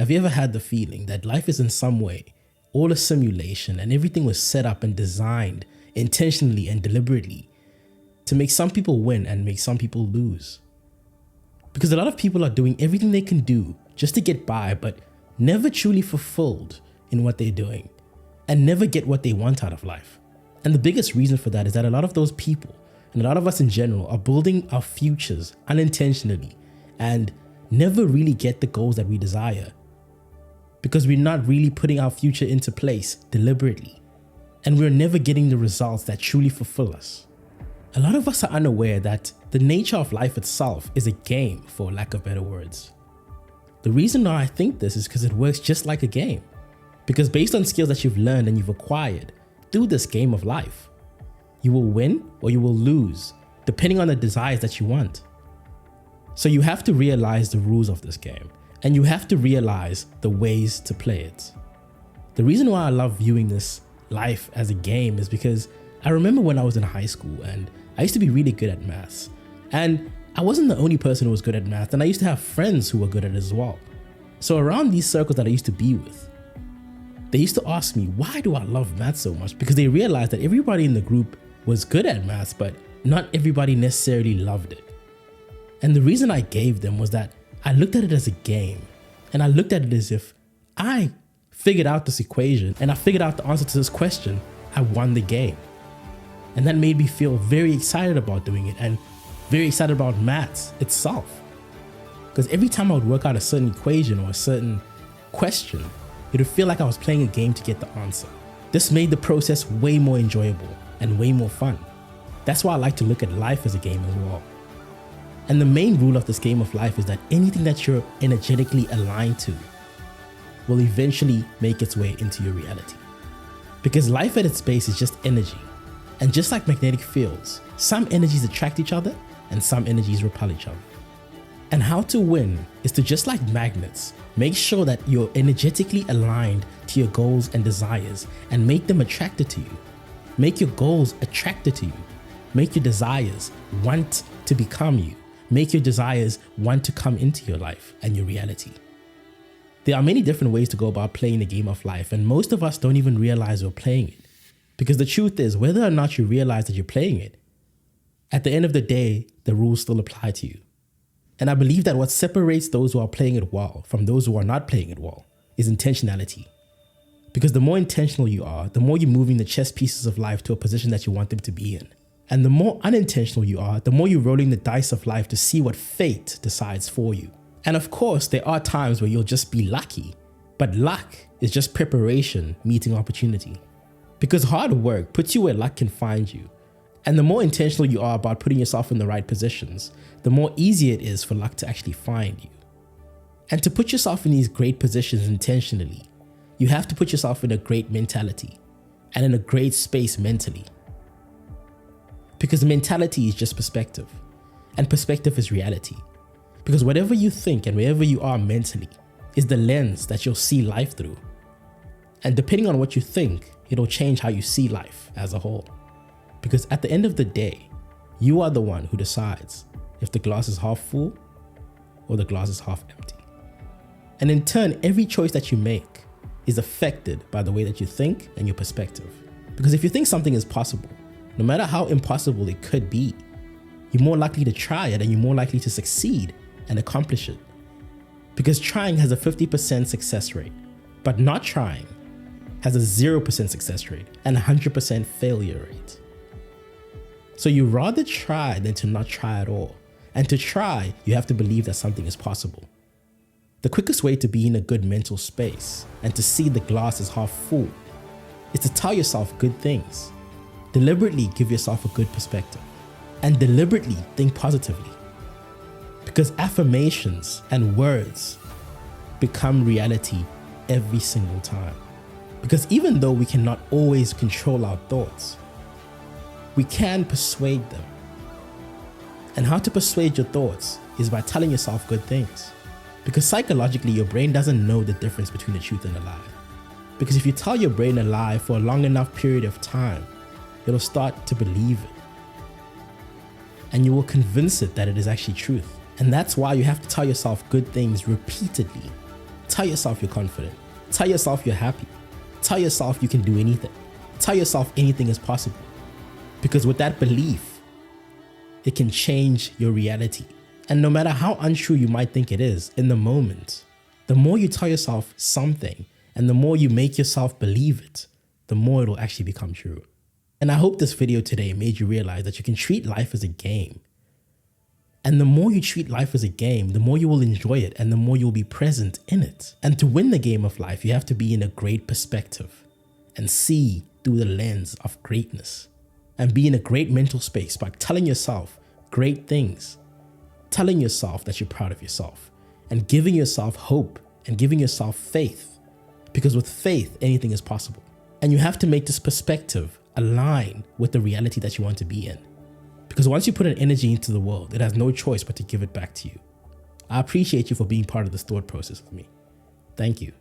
Have you ever had the feeling that life is in some way all a simulation and everything was set up and designed intentionally and deliberately to make some people win and make some people lose? Because a lot of people are doing everything they can do just to get by, but never truly fulfilled in what they're doing and never get what they want out of life. And the biggest reason for that is that a lot of those people and a lot of us in general are building our futures unintentionally and never really get the goals that we desire because we're not really putting our future into place deliberately, and we're never getting the results that truly fulfill us. A lot of us are unaware that the nature of life itself is a game, for lack of better words. The reason why I think this is because it works just like a game. Because based on skills that you've learned and you've acquired through this game of life, you will win or you will lose, depending on the desires that you want. So you have to realize the rules of this game, and you have to realize the ways to play it. The reason why I love viewing this life as a game is because I remember when I was in high school and I used to be really good at maths. And I wasn't the only person who was good at math, and I used to have friends who were good at it as well. So around these circles that I used to be with, they used to ask me, why do I love math so much? Because they realized that everybody in the group was good at maths, but not everybody necessarily loved it. And the reason I gave them was that I looked at it as a game, and I looked at it as if I figured out this equation and I figured out the answer to this question, I won the game. And that made me feel very excited about doing it and very excited about maths itself. Because every time I would work out a certain equation or a certain question, it would feel like I was playing a game to get the answer. This made the process way more enjoyable and way more fun. That's why I like to look at life as a game as well. And the main rule of this game of life is that anything that you're energetically aligned to will eventually make its way into your reality. Because life at its base is just energy. And just like magnetic fields, some energies attract each other and some energies repel each other. And how to win is to, just like magnets, make sure that you're energetically aligned to your goals and desires and make them attracted to you. Make your goals attracted to you. Make your desires want to become you. Make your desires want to come into your life and your reality. There are many different ways to go about playing the game of life, and most of us don't even realize we're playing it. Because the truth is, whether or not you realize that you're playing it, at the end of the day, the rules still apply to you. And I believe that what separates those who are playing it well from those who are not playing it well is intentionality. Because the more intentional you are, the more you're moving the chess pieces of life to a position that you want them to be in. And the more unintentional you are, the more you're rolling the dice of life to see what fate decides for you. And of course, there are times where you'll just be lucky, but luck is just preparation meeting opportunity. Because hard work puts you where luck can find you. And the more intentional you are about putting yourself in the right positions, the more easy it is for luck to actually find you. And to put yourself in these great positions intentionally, you have to put yourself in a great mentality and in a great space mentally. Because mentality is just perspective, and perspective is reality. Because whatever you think and wherever you are mentally is the lens that you'll see life through. And depending on what you think, it'll change how you see life as a whole. Because at the end of the day, you are the one who decides if the glass is half full or the glass is half empty. And in turn, every choice that you make is affected by the way that you think and your perspective. Because if you think something is possible, no matter how impossible it could be, you're more likely to try it and you're more likely to succeed and accomplish it. Because trying has a 50% success rate, but not trying has a 0% success rate and a 100% failure rate. So you rather try than to not try at all. And to try, you have to believe that something is possible. The quickest way to be in a good mental space and to see the glass as half full is to tell yourself good things. Deliberately give yourself a good perspective and deliberately think positively. Because affirmations and words become reality every single time. Because even though we cannot always control our thoughts, we can persuade them. And how to persuade your thoughts is by telling yourself good things. Because psychologically, your brain doesn't know the difference between the truth and a lie. Because if you tell your brain a lie for a long enough period of time, it'll start to believe it. And you will convince it that it is actually truth. And that's why you have to tell yourself good things repeatedly Tell yourself you're confident. Tell yourself you're happy. Tell yourself you can do anything. Tell yourself anything is possible. Because with that belief, it can change your reality. And no matter how untrue you might think it is, in the moment, the more you tell yourself something and the more you make yourself believe it, the more it'll actually become true. And I hope this video today made you realize that you can treat life as a game. And the more you treat life as a game, the more you will enjoy it and the more you'll be present in it. And to win the game of life, you have to be in a great perspective and see through the lens of greatness and be in a great mental space by telling yourself great things, telling yourself that you're proud of yourself and giving yourself hope and giving yourself faith, because with faith, anything is possible. And you have to make this perspective align with the reality that you want to be in. Because once you put an energy into the world, it has no choice but to give it back to you. I appreciate you for being part of this thought process with me. Thank you.